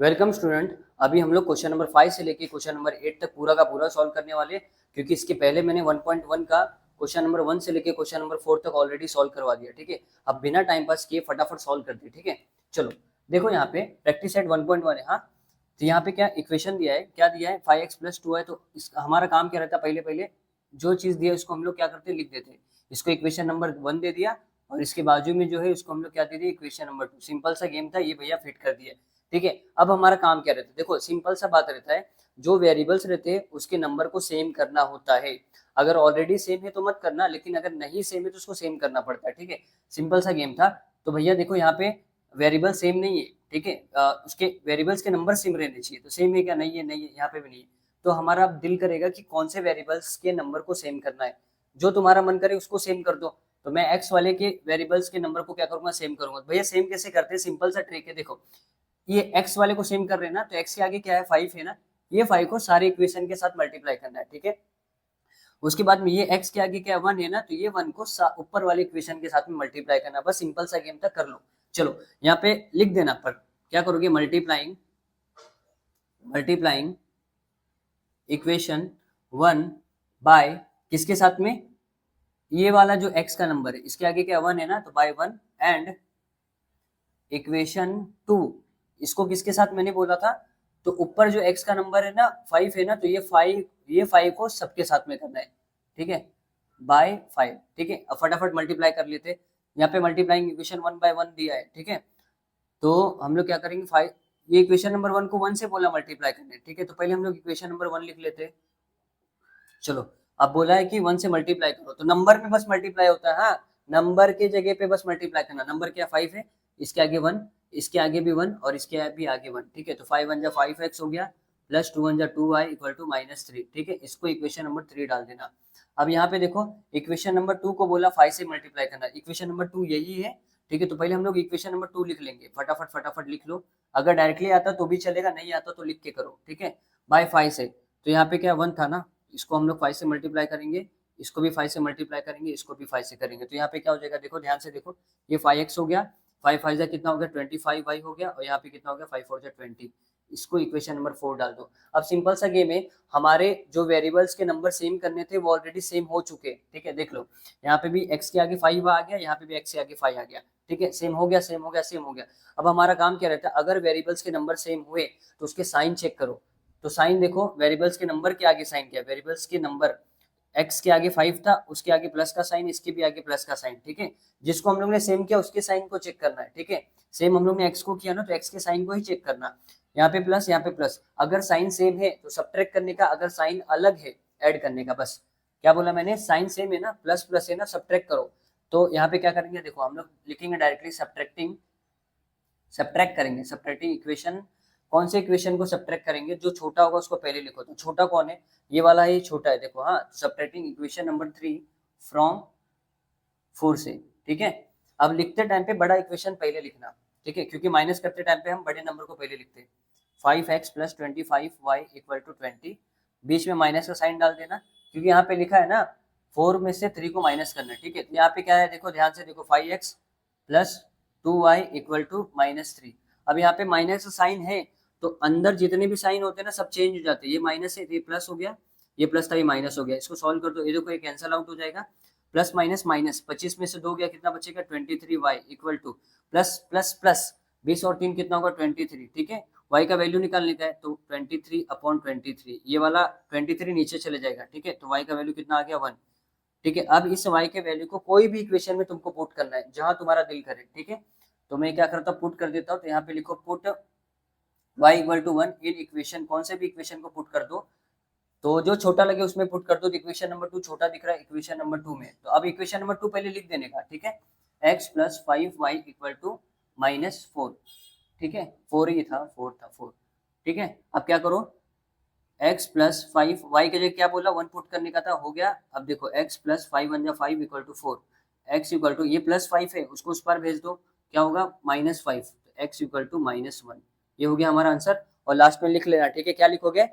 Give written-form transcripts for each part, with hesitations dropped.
Welcome student. अभी हम लोग क्वेश्चन नंबर 5 से लेके क्वेश्चन नंबर 8 तक पूरा का पूरा सॉल्व करने वाले, क्योंकि इसके पहले मैंने 1.1 का क्वेश्चन नंबर 1 से लेके क्वेश्चन नंबर 4 तक ऑलरेडी सॉल्व करवा दिया। ठीक है, अब बिना टाइम पास किए फटाफट सॉल्व करते हैं। ठीक है, चलो देखो यहाँ पे प्रैक्टिस सेट 1.1 है। हाँ, तो यहाँ पे क्या इक्वेशन दिया है, क्या दिया है 5x + 2 है। तो हमारा काम क्या रहता है, पहले पहले जो चीज दिया है उसको हम लोग क्या करते हैं, लिख देते हैं। इसको इक्वेशन नंबर 1 दे दिया और इसके बाजू में जो है उसको हम लोग क्या दे दिया, इक्वेशन नंबर 2। सिंपल सा गेम था ये, भैया फिट कर दिया। ठीक है, अब हमारा काम क्या रहता है, देखो सिंपल सा बात रहता है, जो वेरिएबल्स रहते हैं उसके नंबर को सेम करना होता है। अगर ऑलरेडी सेम है तो मत करना, लेकिन अगर नहीं सेम है तो उसको सेम करना पड़ता है। ठीक है, सिंपल सा गेम था। तो भैया देखो यहाँ पे वेरिएबल सेम नहीं है। ठीक है, उसके वेरिएबल्स के नंबर सेम रहने चाहिए। तो सेम है क्या, नहीं है, नहीं है, यहाँ पे भी नहीं है। तो हमारा दिल करेगा कि कौन से वेरिएबल्स के नंबर को सेम करना है, जो तुम्हारा मन करे उसको सेम कर दो। तो मैं एक्स वाले के वेरिएबल्स के नंबर को क्या करूंगा, सेम करूंगा। भैया सेम कैसे करते हैं, सिंपल सा ट्रिक है। देखो ये x वाले को सेम कर रहे हैं ना, तो x के आगे क्या है, 5 है ना। ये 5 को सारे इक्वेशन के साथ मल्टीप्लाई करना है। ठीक है, उसके बाद में ये x के आगे क्या 1 है ना, तो ये 1 को ऊपर वाले इक्वेशन के साथ में मल्टीप्लाई करना। बस सिंपल सा गेम था, कर लो। चलो यहाँ पे लिख देना, पर क्या करोगे, मल्टीप्लाइंग मल्टीप्लाइंग इक्वेशन 1 बाय किसके साथ में, ये वाला जो x का नंबर है इसके आगे क्या 1 है ना, तो बाय 1 एंड इक्वेशन 2। इसको किसके साथ मैंने बोला था, तो ऊपर जो x का नंबर है ना 5 है ना, तो ये 5 को सबके साथ में करना है। ठीक है, बाय 5। ठीक है, अब फटाफट मल्टीप्लाई कर लेते। यहाँ पे मल्टीप्लाइंग इक्वेशन 1/1 दिया है। ठीक है, तो हम लोग क्या करेंगे, 5, ये इक्वेशन नंबर 1 को 1 से बोला मल्टीप्लाई करने। ठीक है, तो पहले हम लोग इक्वेशन नंबर 1 लिख लेते। चलो, अब बोला है कि 1 से मल्टीप्लाई करो, तो नंबर में बस मल्टीप्लाई होता है। हाँ, नंबर के जगह पे बस मल्टीप्लाई करना। नंबर क्या 5 है, इसके आगे 1, इसके आगे भी 1 और इसके भी आगे 1। ठीक है, तो 5 1 जा 5x हो गया, प्लस 2 1 जा 2y इक्वल टू -3। ठीक है, इसको इक्वेशन नंबर 3 डाल देना। अब यहाँ पे देखो इक्वेशन नंबर 2 को बोला 5 से मल्टीप्लाई करना, इक्वेशन नंबर 2 यही है। ठीक है, तो पहले हम लोग इक्वेशन नंबर 2 लिख लेंगे। फटाफट फटाफट लिख लो, अगर डायरेक्टली आता तो भी चलेगा, नहीं आता तो लिख के करो। ठीक है, बाय 5 से, तो यहाँ पे क्या 1 था ना, इसको हम लोग 5 से मल्टीप्लाई करेंगे, इसको भी 5 से मल्टीप्लाई करेंगे, इसको भी 5 से करेंगे। तो यहाँ पे क्या हो जाएगा, देखो ध्यान से देखो, ये 5x हो गया, 5 5 जा कितना हो गया 25y हो गया, और यहाँ पे कितना हो गया 5 4 जा 20। इसको इक्वेशन नंबर 4 डाल दो। अब सिंपल सा गेम है, हमारे जो वेरिएबल्स के नंबर सेम करने थे वो ऑलरेडी सेम हो चुके। ठीक है, देख लो यहाँ पे भी x के आगे 5 आ गया, यहाँ पे भी x के आगे 5 आ गया। ठीक है, सेम हो गया, सेम हो गया, सेम हो गया। अब हमारा काम क्या रहता है, अगर वेरिएबल्स के नंबर सेम हुए तो उसके साइन चेक करो। तो साइन देखो, वेरिएबल्स के नंबर के आगे साइन क्या है, वेरिएबल्स के नंबर x के आगे 5 था, उसके आगे प्लस का साइन, इसके भी आगे प्लस का साइन। ठीक है, जिसको हम लोग ने सेम किया उसके साइन को चेक करना है। ठीक है, सेम हम लोग ने x को किया ना, तो x के साइन को ही चेक करना। यहाँ पे प्लस, यहाँ पे प्लस, अगर साइन सेम है तो सब्ट्रैक्ट करने का, अगर साइन अलग है ऐड करने का। बस क्या बोला मैंने, साइन सेम है ना, प्लस प्लस है ना, सब्ट्रैक्ट करो। तो यहाँ पे क्या करेंगे, देखो हम लोग लिखेंगे डायरेक्टली सब्ट्रैक्ट करेंगे। सब्ट्रैक्टिंग इक्वेशन, कौन से इक्वेशन को सब्ट्रैक्ट करेंगे, जो छोटा होगा उसको पहले लिखो। तो छोटा कौन है, ये वाला ही छोटा है, देखो। हाँ, सब्ट्रैक्टिंग इक्वेशन नंबर 3 फ्रॉम 4 से। ठीक है, अब लिखते टाइम पे बड़ा इक्वेशन पहले लिखना। ठीक है, क्योंकि माइनस करते टाइम पे हम बड़े नंबर को पहले लिखते हैं। 5x + 25y इक्वल टू 20, बीच में माइनस का साइन डाल देना, क्योंकि यहाँ पे लिखा है ना 4 में से 3 को माइनस करना है। ठीक है, तो यहाँ पे क्या है, देखो ध्यान से देखो, 5x + 2y इक्वल टू -3। अब यहाँ पे माइनस का साइन है, तो अंदर जितने भी साइन होते हैं ना सब चेंज हो जाते हैं। ये माइनस है, ये प्लस हो गया, ये प्लस था, ये माइनस हो गया। इसको सॉल्व कर दो, ये देखो ये कैंसल आउट हो जाएगा। प्लस माइनस माइनस, 25 में से 2 गया, कितना बचेगा 23y equal two plus plus plus 20 और 3 कितना होगा 23। ठीक है, y का वैल्यू निकालने का है, तो 23/23, ये वाला 23 नीचे चले जाएगा। ठीक है, तो y का वैल्यू कितना आ गया 1। ठीक है, अब इस y के वैल्यू को कोई भी इक्वेशन में तुमको पुट करना है, जहां तुम्हारा दिल करे। ठीक है, तो मैं क्या करता हूँ, पुट कर देता हूँ। तो यहाँ पे लिखो put y equal to 1 in equation, कौन से भी इक्वेशन को पुट कर दो, तो जो छोटा लगे उसमें पुट कर दो। तो इक्वेशन नंबर 2 छोटा दिख रहा है इक्वेशन नंबर 2 में, तो अब इक्वेशन नंबर 2 पहले लिख देने का। ठीक है, x + 5y इक्वल टू -4। ठीक है, 4 ही था, 4 था, 4। ठीक है, अब क्या करो, x + 5 y के लिए क्या बोला, 1 पुट करने का था, हो गया। अब देखो x + 5 1 जा 5 equal to 4, x equal to, ये +5 है उसको उस पर भेज दो, क्या होगा -5, तो x इक्वल टू -1। ये हो गया हमारा आंसर। और लास्ट में लिख लेना। ठीक है, क्या लिखोगे,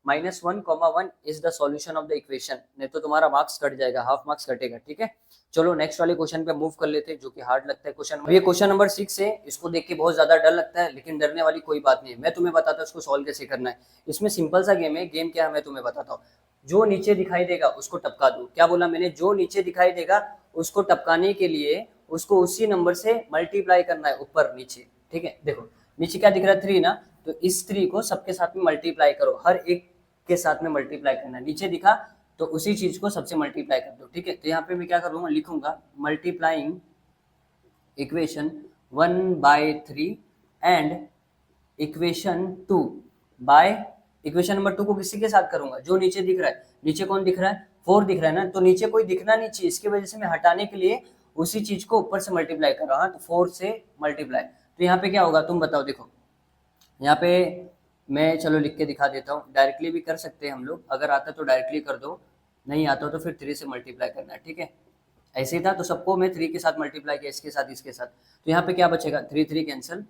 -1, 1 is the solution of the equation, नहीं तो तुम्हारा मार्क्स कट जाएगा, हाफ मार्क्स कटेगा, ठीक है। चलो नेक्स्ट वाले क्वेश्चन पे मूव कर लेते हैं, जो कि हार्ड लगता है क्वेश्चन। ये क्वेश्चन नंबर 6 है, इसको देख के बहुत ज्यादा डर लगता है, लेकिन डरने वाली कोई बात नहीं है, मैं तुम्हें बताता हूँ इसको सॉल्व कैसे करना है। इसमें सिंपल सा गेम है, गेम क्या है मैं तुम्हें बताता हूँ। जो नीचे दिखाई देगा उसको टपका दो। क्या बोला मैंने? जो नीचे दिखाई देगा उसको टपकाने के लिए उसको उसी नंबर से मल्टीप्लाई करना है, ऊपर नीचे, ठीक है। देखो नीचे क्या दिख रहा है? 3 ना, तो इस 3 को सबके साथ में मल्टीप्लाई करो, हर एक के साथ में मल्टीप्लाई करना है। नीचे दिखा तो उसी चीज को सबसे मल्टीप्लाई कर दो, ठीक है। तो यहाँ पे मैं क्या करूंगा, लिखूंगा multiplying equation 1/3 and equation 2 by, equation number 2 को किसी के साथ करूंगा? जो नीचे दिख रहा है। नीचे कौन दिख रहा है? 4 दिख रहा है ना, तो नीचे कोई दिखना नहीं चाहिए, इसकी वजह से मैं हटाने के लिए उसी चीज को ऊपर से मल्टीप्लाई कर रहा हूँ, तो 4 से मल्टीप्लाई। तो यहाँ पे क्या होगा तुम बताओ? देखो यहाँ पे मैं चलो लिख के दिखा देता हूँ, डायरेक्टली भी कर सकते हैं हम लोग, अगर आता तो डायरेक्टली कर दो, नहीं आता तो फिर 3 से मल्टीप्लाई करना है, ठीक है। ऐसे ही था, तो सबको मैं 3 के साथ मल्टीप्लाई किया, इसके साथ इसके साथ, तो यहाँ पे क्या बचेगा? 3 3 कैंसिल,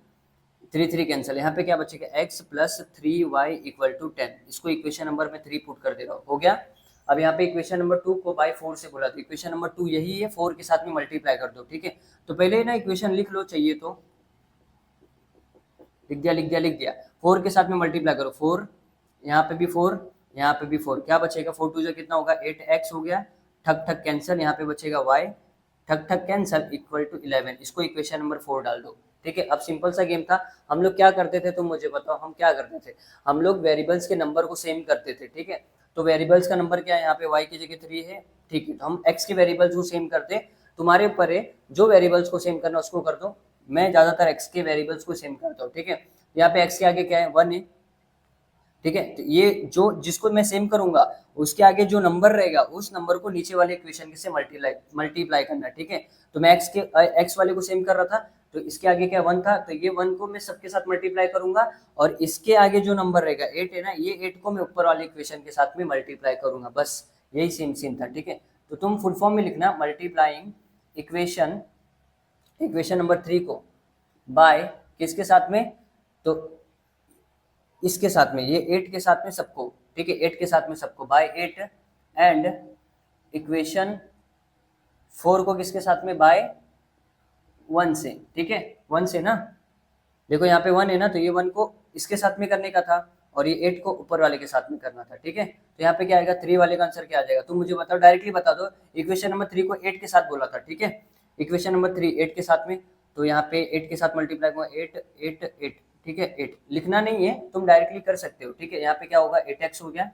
3 3 कैंसिल, यहाँ पे क्या बचेगा? x plus 3y equal to 10। इसको इक्वेशन नंबर में 3 पुट कर दे रहा हूँ, हो गया। अब यहाँ पे इक्वेशन नंबर 2 को बाय 4 से बोला, तो इक्वेशन नंबर 2 यही है, 4 के साथ में मल्टीप्लाई कर दो, ठीक है। तो पहले ना इक्वेशन लिख लो, चाहिए तो लिख दिया, लिख दिया, लिख दिया। 4 के साथ में मल्टीप्लाई करो, 4 यहाँ पे भी 4, यहाँ पे भी 4, क्या बचेगा? 4 2 कितना होगा? 8x हो गया, ठक ठक कैंसिल, यहाँ पे बचेगा y, ठक ठक कैंसिल इक्वल टू 11। इसको इक्वेशन नंबर 4 डाल दो, ठीक है। अब सिंपल सा गेम था, हम लोग क्या करते थे तुम मुझे बताओ, हम क्या करते थे? हम लोग वेरिएबल्स के नंबर को सेम करते थे, ठीक है। तो वेरिएबल्स का नंबर क्या है? यहाँ पे y की जगह 3 है, ठीक है। तो हम x के वेरिएबल्स को सेम करते, तुम्हारे ऊपर है, जो वेरिएबल्स को सेम करना उसको कर दो। मैं ज्यादातर x के वेरिएबल्स को सेम करता हूँ, ठीक है। यहाँ पे x के आगे क्या है? 1 है, ठीक है। तो ये जो जिसको मैं सेम करूंगा उसके आगे जो नंबर रहेगा उस नंबर को नीचे वाले इक्वेशन से मल्टीप्लाई करना, ठीक है। तो मैं एक्स वाले को सेम कर रहा था, तो इसके आगे क्या 1 था, तो ये 1 को मैं सबके साथ मल्टीप्लाई करूंगा, और इसके आगे जो नंबर रहेगा 8 है ना, ये 8 को मैं ऊपर वाले इक्वेशन के साथ में मल्टीप्लाई करूंगा, बस यही सेम सीन था, ठीक है। तो तुम फुल फॉर्म में लिखना मल्टीप्लाइंग इक्वेशन इक्वेशन नंबर 3 को बाय किसके साथ में? तो इसके साथ में, ये 8 के साथ में सबको, ठीक है, 8 के साथ में सबको बाय 8 एंड इक्वेशन 4 को किसके साथ में? बाय 1 से, ठीक है, 1 से ना। देखो यहाँ पे 1 है ना, तो ये 1 को इसके साथ में करने का था, और ये 8 को ऊपर वाले के साथ में करना था, ठीक है। तो यहाँ पे क्या आएगा? 3 वाले का आंसर क्या आ जाएगा? तुम मुझे बताओ, डायरेक्टली बता दो। इक्वेशन नंबर 3 को 8 के साथ बोला था, ठीक है। इक्वेशन नंबर 3 8 के साथ में, तो यहाँ पे 8 के साथ मल्टीप्लाई हुआ, 8 8 8, ठीक है। 8 लिखना नहीं है, तुम डायरेक्टली कर सकते हो, ठीक है। यहाँ पे क्या होगा? 8x हो गया,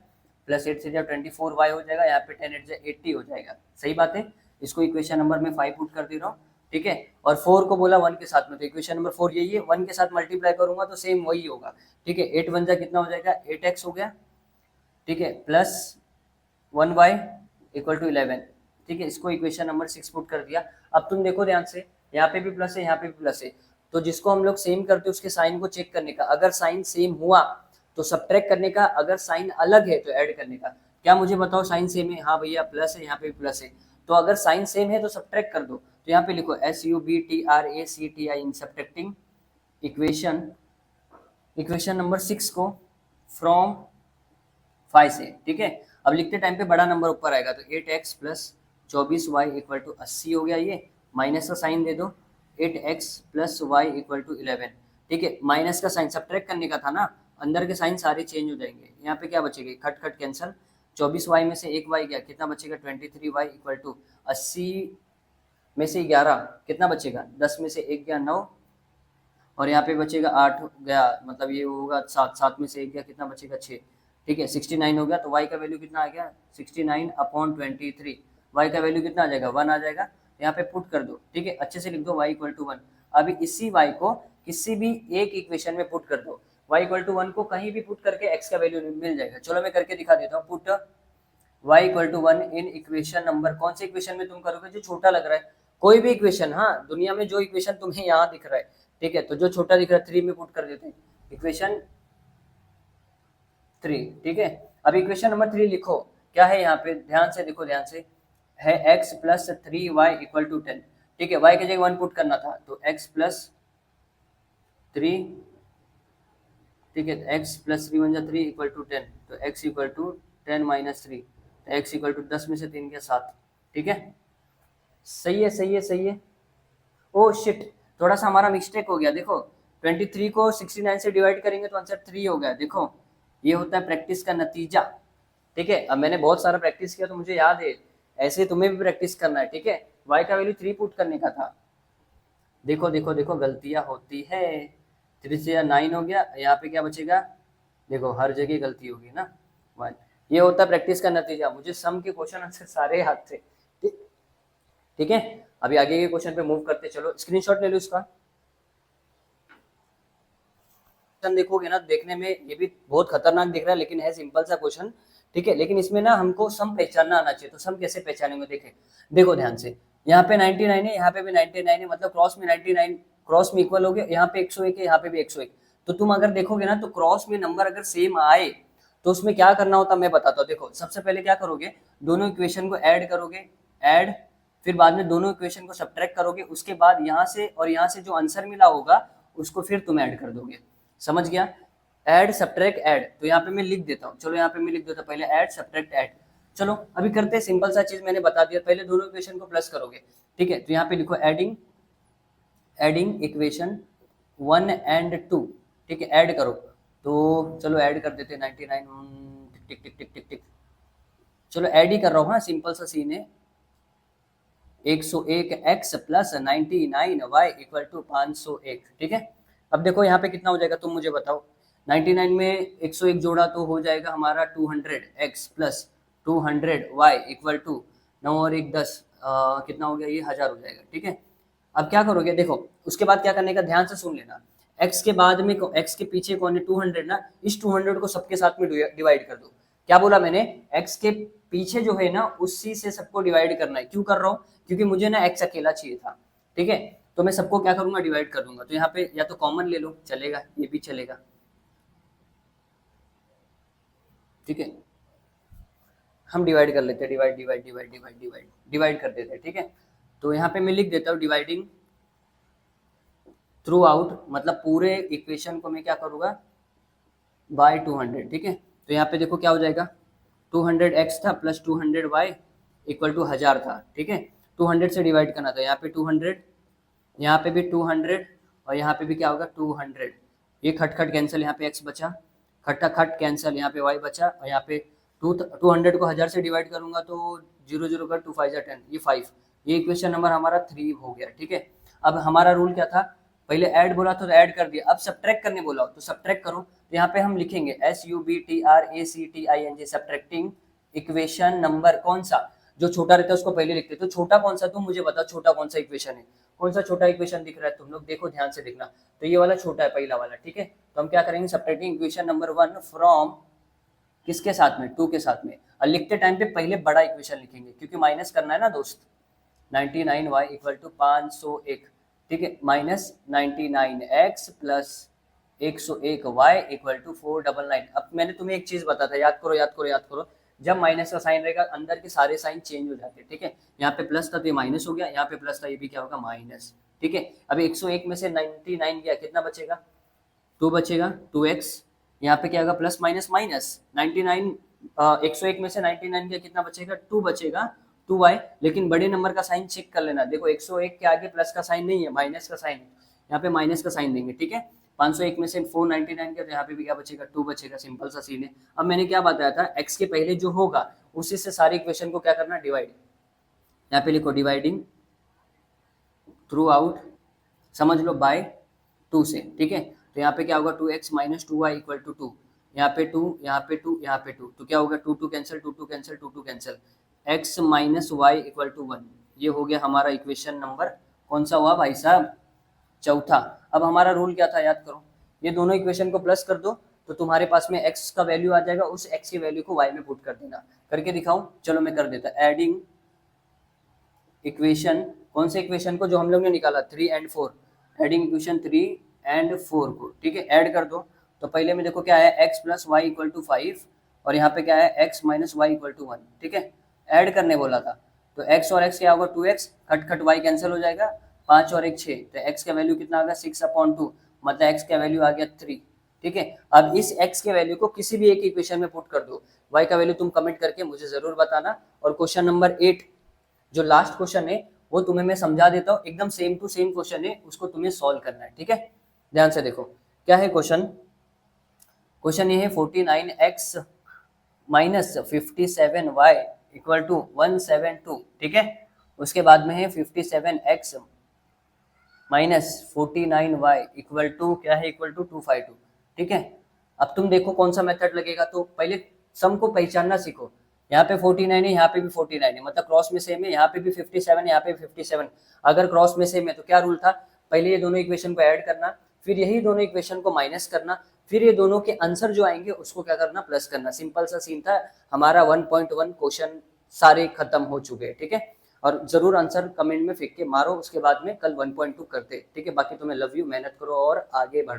प्लस 8 से जब 24y हो जाएगा, यहाँ पे 10 8 80 हो जाएगा, सही बात है। इसको इक्वेशन नंबर में 5 पुट कर दे रहा हूँ, ठीक है। और 4 को बोला 1 के साथ में, तो इक्वेशन नंबर 4 यही है, 1 के साथ मल्टीप्लाई करूंगा तो सेम वही होगा, ठीक है। 8 1 जा कितना हो जाएगा? 8x हो गया, ठीक है, प्लस 1y इक्वल टू 11, ठीक है। इसको इक्वेशन नंबर 6 पुट कर दिया। अब तुम देखो ध्यान से, यहाँ पे भी प्लस है, यहाँ पे भी प्लस है, तो जिसको हम लोग सेम करते हैं उसके साइन को चेक करने का, अगर साइन सेम हुआ तो सब्ट्रैक्ट करने का, अगर साइन अलग है तो ऐड करने का। क्या मुझे बताओ, साइन सेम है? हाँ भैया प्लस है, यहाँ पे भी प्लस है, तो अगर साइन सेम है तो सब्ट्रैक्ट कर दो। तो यहाँ पे लिखो SUBTRACTI इन सब्ट्रैक्टिंग इक्वेशन नंबर 6 को फ्रॉम 5 से, ठीक है। अब लिखते टाइम पे बड़ा नंबर ऊपर आएगा, तो 8x plus 24y equal to 80 हो गया, ये माइनस का साइन दे दो, 8x plus y equal to 11, ठीक है। माइनस का साइन सब्ट्रैक्ट करने का था ना, अंदर के साइन सारे चेंज हो जाएंगे। यहाँ पे क्या बचेगा? खट खट कैंसल, 24y में से एक y गया, कितना बचेगा? 23y इक्वल टू 80 में से 11 कितना बचेगा? 10 में से 1 गया 9, और यहाँ पे बचेगा 8 गया, मतलब ये होगा 7, 7 में से 1 गया, कितना बचेगा? 6, ठीक है। 69 हो गया, तो y का वैल्यू कितना आ गया? 69/23, y का वैल्यू कितना आ जाएगा? 1 आ जाएगा। यहाँ पे पुट कर दो, ठीक है, अच्छे से लिख दो y इक्वल टू 1। अभी इसी y को किसी भी एक इक्वेशन में पुट कर दो, y इक्वल टू 1 को कहीं भी पुट करके x का वैल्यू मिल जाएगा। चलो मैं करके दिखा देता हूँ। Put y equal to 1 in equation number, कौन से इक्वेशन में तुम करोगे? जो छोटा लग रहा है, कोई भी इक्वेशन, हाँ, दुनिया में जो इक्वेशन तुम्हें यहाँ दिख रहा है, ठीक है, तो जो छोटा दिख रहा है 3 में पुट कर देते हैं, इक्वेशन 3, ठीक है। अब इक्वेशन नंबर 3 लिखो, क्या है यहाँ पे? ध्यान से देखो, ध्यान से, है x plus 3y equal to 10, ठीक है। y की जगह 1 पुट करना था, तो x प्लस 3, ठीक है, x प्लस 3 × 3 इक्वल टू 10, तो x इक्वल टू 10 माइनस 3, तो x इक्वल टू 10 में से 3 गया 7। ठीक है, सही है सही है सही है। ओ शिट, थोड़ा सा हमारा मिस्टेक हो गया। देखो 23 को 69 से डिवाइड करेंगे तो आंसर 3 हो गया। देखो ये होता है प्रैक्टिस का नतीजा। ठीक है, अब मैंने बहुत सारा प्रैक्टिस किया तो मुझे याद है, ऐसे तुम्हें भी प्रैक्टिस करना है। ठीक है, y का वैल्यू 3 पुट करने का था। देखो देखो देखो गलतियां होती है। 3 से 9 हो गया, यहाँ पे क्या बचेगा, देखो हर जगह गलती होगी ना 1। ये होता है प्रैक्टिस का नतीजा। मुझे सम के क्वेश्चन आंसर सारे याद थे। ठीक है, अभी आगे के क्वेश्चन पे मूव करते चलो। स्क्रीनशॉट ले लो इसका। क्वेश्चन देखोगे ना, देखने में ये भी बहुत खतरनाक दिख रहा है लेकिन है सिंपल सा क्वेश्चन। ठीक है, लेकिन इसमें ना हमको सम पहचानना आना चाहिए। तो सम कैसे पहचानेंगे, देखे देखो ध्यान से, यहाँ पे 99 है, यहाँ पे भी 99 है, मतलब क्रॉस में 99 क्रॉस में इक्वल हो गया। यहाँ पे 101 है, यहाँ पे भी 101। तो तुम अगर देखोगे ना तो क्रॉस में नंबर अगर सेम आए तो उसमें क्या करना होता मैं बताता हूँ। देखो सबसे पहले क्या करोगे, दोनों इक्वेशन को ऐड करोगे, ऐड, फिर बाद में दोनों इक्वेशन को सब्ट्रैक्ट करोगे, उसके बाद यहाँ से और यहाँ से जो आंसर मिला होगा उसको फिर तुम ऐड कर दोगे। समझ गया, ऐड सब्ट्रैक्ट ऐड। तो यहाँ पे मैं लिख देता हूँ, चलो यहाँ पे मैं लिख देता हूँ पहले ऐड सब्ट्रैक्ट ऐड। चलो अभी करते हैं, सिंपल सा चीज मैंने बता दिया। पहले दोनों इक्वेशन को प्लस करोगे। ठीक है, तो यहाँ पे लिखो एडिंग, एडिंग इक्वेशन 1 एंड 2। ठीक है, ऐड करो। तो चलो ऐड कर देते 99 टिक टिक टिक टिक टिक। चलो ऐड ही कर रहा हूँ, हाँ सिंपल सा सीन है। 101 x plus 99 y equal to 501। ठीक है, अब देखो यहाँ पे कितना हो जाएगा तुम मुझे बताओ। 99 में 101 जोड़ा तो हो जाएगा हमारा 200 x plus 200 y equal to 9 और 1 10, कितना हो गया, ये 1000 हो जाएगा। ठीक है, अब क्या करोगे, देखो उसके बाद क्या करने का, ध्यान से सुन लेना। x के बाद में x के पीछे कौन है, 200 ना, इस 200 को सबके साथ में डिवाइड कर दो। क्या बोला मैंने, x के पीछे जो है ना उसी से सबको डिवाइड करना है। क्यों कर रहा हूँ, क्योंकि मुझे ना x अकेला चाहिए था। ठीक है, तो मैं सबको क्या करूंगा, डिवाइड कर दूंगा। तो यहाँ पे या तो कॉमन ले लो, चलेगा, ये भी चलेगा। ठीक है, हम डिवाइड कर लेते हैं, divide divide divide divide divide divide कर देते हैं। ठीक है, तो यहाँ पे मैं लिख देता हूँ डिवाइडिंग थ्रू आउट, मतलब पूरे इक्वेशन को मैं क्या करूंगा, बाय 200। ठीक है, तो यहाँ पे देखो क्या हो जाएगा, 200x था प्लस 200y इक्वल टू 1000 था। ठीक है, 200 से डिवाइड करना था, यहाँ पे 200, यहाँ पे भी 200 और यहाँ पे भी क्या होगा 200। ये खट खट कैंसिल, यहाँ पे x बचा, खट्टा खट कैंसिल, यहाँ पे y बचा, और यहाँ पे 200 को 1000 से डिवाइड करूंगा तो 0 0 कर 2 5 10, ये 5। ये इक्वेशन नंबर हमारा 3 हो गया। ठीक है, अब हमारा रूल क्या था, पहले ऐड बोला तो ऐड कर दिया, अब सब्ट्रैक्ट करने बोला तो सब्ट्रैक्ट करो। तो यहाँ पे हम लिखेंगे SUBTRACTING, सब्ट्रैक्टिंग इक्वेशन नंबर कौन सा, जो छोटा रहता है उसको पहले लिखते। तो छोटा कौन सा, तुम मुझे बताओ छोटा कौन सा इक्वेशन है, कौन सा छोटा इक्वेशन दिख रहा है, तुम लोग देखो ध्यान से देखना। तो ये वाला छोटा है, पहला वाला। ठीक है, तो हम क्या करेंगे, सब्ट्रैक्टिंग इक्वेशन नंबर 1 फ्रॉम किसके साथ में, 2 के साथ में। और लिखते टाइम पे पहले बड़ा इक्वेशन लिखेंगे क्योंकि माइनस करना है ना दोस्त। 99y equal to 501। ठीक है, minus 99x plus 101y equal to 499। अब मैंने तुम्हें एक चीज बताया था, याद करो याद करो याद करो, जब माइनस का साइन रहेगा अंदर के सारे साइन चेंज हो जाते हैं। ठीक है, यहाँ पे प्लस था तो ये माइनस हो गया, यहाँ पे प्लस था ये भी क्या होगा, माइनस। ठीक है, अभी 101 में से 99 गया, कितना बचेगा, 2 बचेगा, 2x। यहाँ पे क्या होगा, प्लस माइनस माइनस 99, 101 में से 99 गया, कितना बचेगा, 2 बचेगा, 2y। लेकिन बड़े नंबर का साइन चेक कर लेना, देखो 101 के आगे प्लस का साइन नहीं है, माइनस का साइन है, यहाँ पे माइनस का साइन देंगे। ठीक है, 501 में से 499 गया तो यहाँ पे भी क्या बचेगा, 2 बचेगा। सिंपल सा सीन है। अब मैंने क्या बताया था, x के पहले जो होगा उसी से सारी इक्वेशन को क्या करना, डिवाइड। यहाँ पे लिखो डिवाइडिंग थ्रू आउट, समझ लो बाय 2 से। ठीक है, तो यहाँ पे क्या होगा, 2x minus 2y equal to 2, यहाँ पे 2, यहाँ पे 2, यहाँ पे 2, तो क्या होगा, 2 2 cancel, 2 2 cancel, 2 2 cancel, x minus y equal to 1। ये हो गया हमारा इक्वेशन नंबर कौन सा हुआ भाई साहब, चौथा। अब हमारा रूल क्या था, याद करो, ये दोनों इक्वेशन को प्लस कर दो तो तुम्हारे पास में x का वैल्यू आ जाएगा, उस x की वैल्यू को y में पुट कर देना। करके दिखाऊं, चलो मैं कर देता, एडिंग इक्वेशन, कौन से इक्वेशन को, जो हम लोग ने निकाला 3 एंड 4, एडिंग इक्वेशन 3 एंड 4 को। ठीक है, ऐड कर दो। तो पहले में देखो क्या है, x plus y equal to 5 और यहाँ पे क्या है, x minus y equal to 1। ठीक है, ऐड करने बोला था तो x और x क्या होगा, 2x, खट खट y कैंसिल हो जाएगा, 5 और 1 6, तो x का वैल्यू कितना आ गया, 6/2, मतलब x का वैल्यू आ गया 3। ठीक है। अब इस x के वैल्यू को किसी भी एक इक्वेशन में पुट कर दो, y का वैल्यू तुम कमेंट करके मुझे जरूर बताना। और क्वेश्चन नंबर 8 जो लास्ट क्वेश्चन है वो तुम्हें मैं समझा देता हूँ, एकदम सेम टू सेम क्वेश्चन है, उसको तुम्हें सॉल्व करना है, ठीक है। ध्यान से देखो क्या है क्वेश्चन। क्वेश्चन ये है 49x minus 57y equal to 172, ठीक है। उसके बाद में है 57x minus 49y equal to क्या है, इक्वल टू 252, ठीक है। अब तुम देखो कौन सा मेथड लगेगा, तो पहले सम को पहचानना सीखो। यहाँ पे 49 है, यहाँ पे भी 49 है, मतलब क्रॉस में सेम है, यहाँ पे भी 57 है, यहाँ पे भी 57। अगर क्रॉस में सेम है तो क्या रूल था, पहले ये दोनों इक्वेशन को ऐड करना, फिर यही दोनों इक्वेशन को माइनस करना, फिर ये दोनों के आंसर जो आएंगे उसको क्या करना, प्लस करना। सिंपल सा सीन था। हमारा 1.1 क्वेश्चन सारे खत्म हो चुके हैं, ठीक है। और जरूर आंसर कमेंट में फेंक के मारो, उसके बाद में कल 1.2 करते, ठीक है। बाकी तुम्हें लव यू, मेहनत करो और आगे बढ़ो।